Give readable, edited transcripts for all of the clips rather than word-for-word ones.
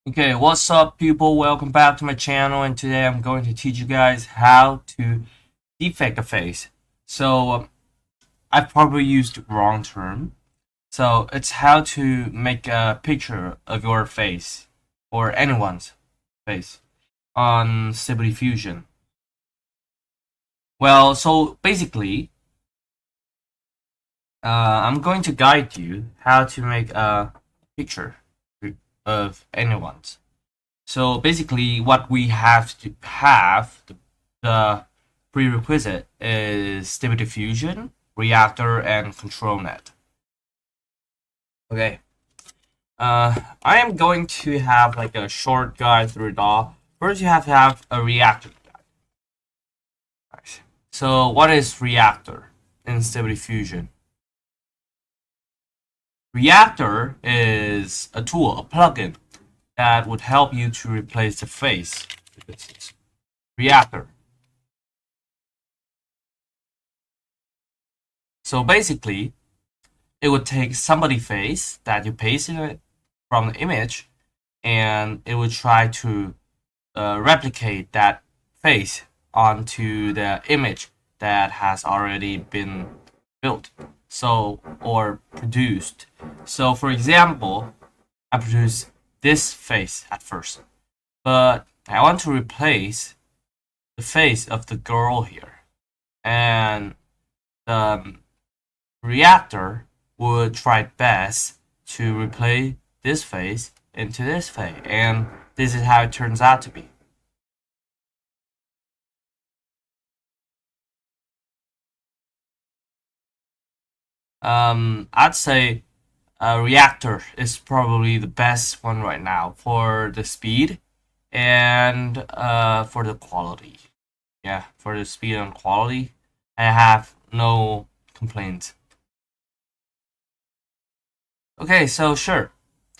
Okay, what's up people? Welcome back to my channel, and today I'm going to teach you guys how to defect a face. So I've probably used the wrong term. So it's how to make a picture of your face or anyone's face on Stable Diffusion. Well, so basically, I'm going to guide you how to make a picture of anyone's. So basically, what we have to have the prerequisite is stable diffusion, reactor, and control net. Okay. I am going to have like a short guide through it all. First, you have to have a reactor guide. Right. So, what is reactor in stable diffusion? Reactor is a tool, a plugin that would help you to replace the face. It's reactor. So basically, it would take somebody's face that you pasted it from the image, and it would try to replicate that face onto the image that has already been built, so or produced. So, for example, I produce this face at first, but I want to replace the face of the girl here, and the reactor would try best to replace this face into this face, and this is how it turns out to be. I'd say a reactor is probably the best one right now for the speed and for the quality. Yeah, for the speed and quality, I have no complaints. Okay, so sure.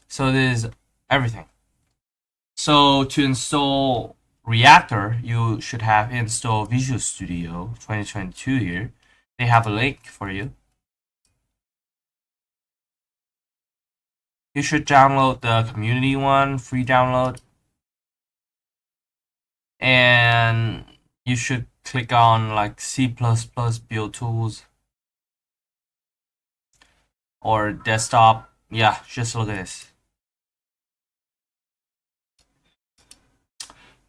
So this is everything. So to install Reactor, you should have installed Visual Studio 2022 here. They have a link for you. You should download the community one, free download. And you should click on like C++ build tools or desktop. Yeah, just look at this.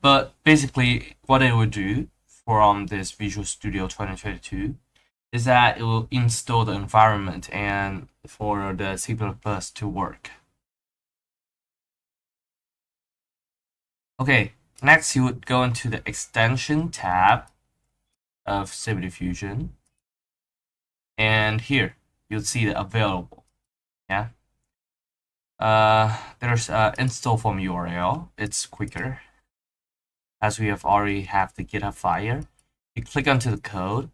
But basically, what it would do from this Visual Studio 2022 is that it will install the environment and for the C++ to work. Okay, next you would go into the extension tab of Stable Diffusion, and here you'll see the available. Yeah. There's install from URL. It's quicker as we have already have the GitHub file. You click onto the code,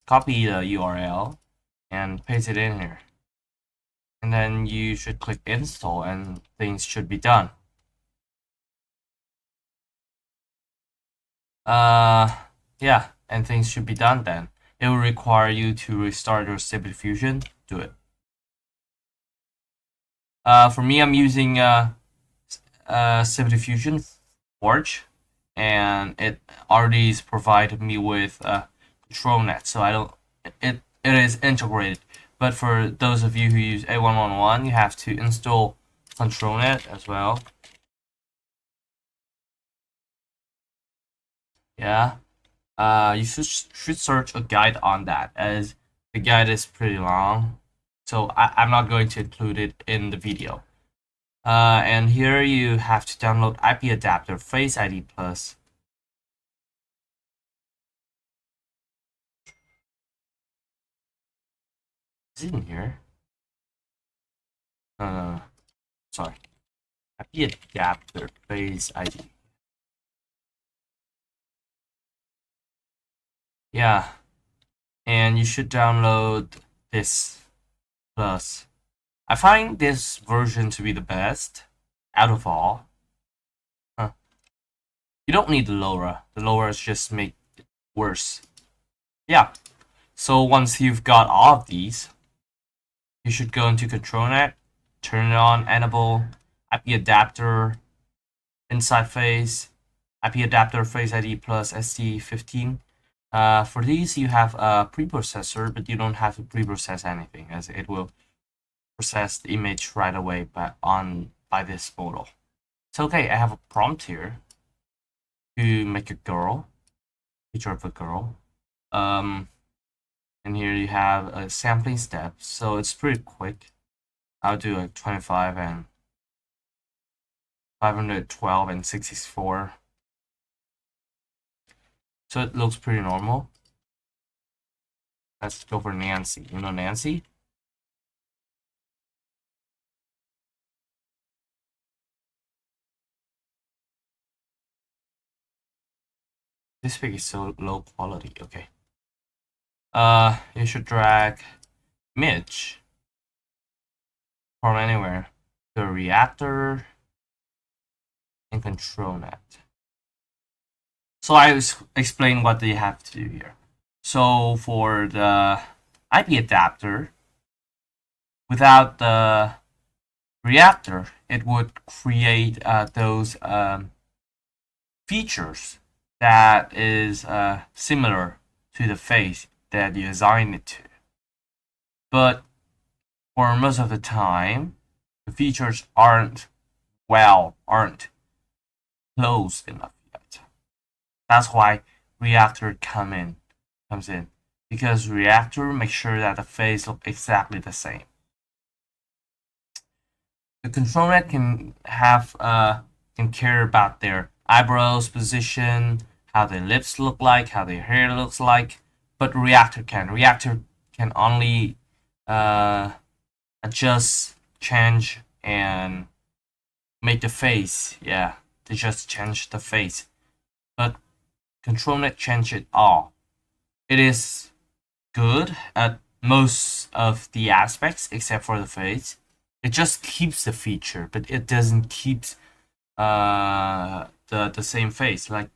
copy the URL, and paste it in here. And then you should click install, and things should be done. Yeah, and things should be done then. It will require you to restart your Stable Diffusion. Do it. For me, I'm using Stable Diffusion Forge, and it already is provided me with control net, so I don't. It is integrated. But for those of you who use A111, you have to install control net as well. Yeah. You should search a guide on that, as the guide is pretty long, so I'm not going to include it in the video. And here you have to download IP adapter Face ID Plus. Is it in here? Sorry. IP adapter Face ID. Yeah, and you should download this plus. I find this version to be the best out of all. Huh. You don't need the LoRa. The LoRa's just make it worse. Yeah. So once you've got all of these, you should go into ControlNet, turn it on, enable IP adapter, inside face, IP adapter face ID plus ST15. For these, you have a preprocessor, but you don't have to preprocess anything, as it will process the image right away by this model. So okay, I have a prompt here to make a girl, picture of a girl. And here you have a sampling step, so it's pretty quick. I'll do like 25 and 512 and 64. So it looks pretty normal. Let's go for Nancy. You know Nancy? This pic is so low quality. Okay. You should drag image from anywhere to a reactor and control net. So I was explain what they have to do here. So for the IP adapter, without the reactor, it would create those features that is similar to the face that you assign it to. But for most of the time, the features aren't close enough yet. That's why reactor comes in, because reactor makes sure that the face look exactly the same. The control net can care about their eyebrows position, how their lips look like, how their hair looks like, but reactor can only adjust, change, and make the face. Yeah, they just change the face, but control net change it all. It is good at most of the aspects except for the face. It just keeps the feature, but it doesn't keep the same face. Like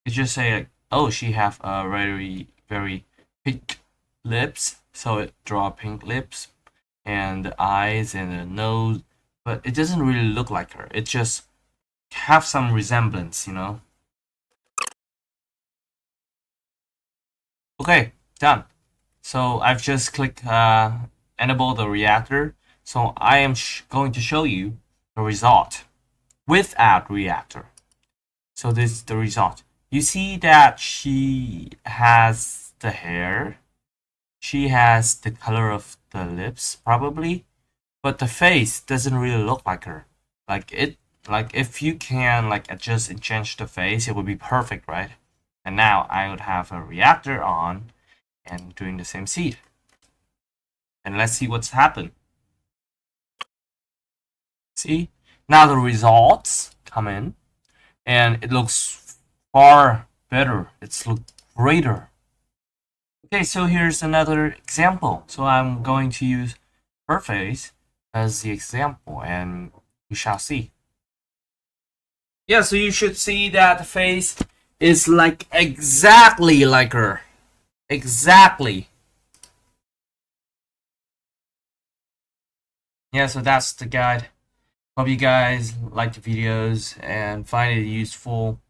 it just say like, oh, she have a very pink lips, so it draw pink lips and the eyes and the nose, but it doesn't really look like her. It just have some resemblance, you know. Okay, done. So I've just clicked enable the reactor. So I am going to show you the result without reactor. So this is the result. You see that she has the hair, she has the color of the lips probably, but the face doesn't really look like her. Like if you can like adjust and change the face, it would be perfect, right? And now I would have a reactor on and doing the same seed. And let's see what's happened. See, now the results come in and it looks far better. It's look greater. Okay, so here's another example. So I'm going to use her face as the example and we shall see. Yeah, so you should see that the face is like exactly like her. Exactly. Yeah, so that's the guide. Hope you guys like the videos and find it useful.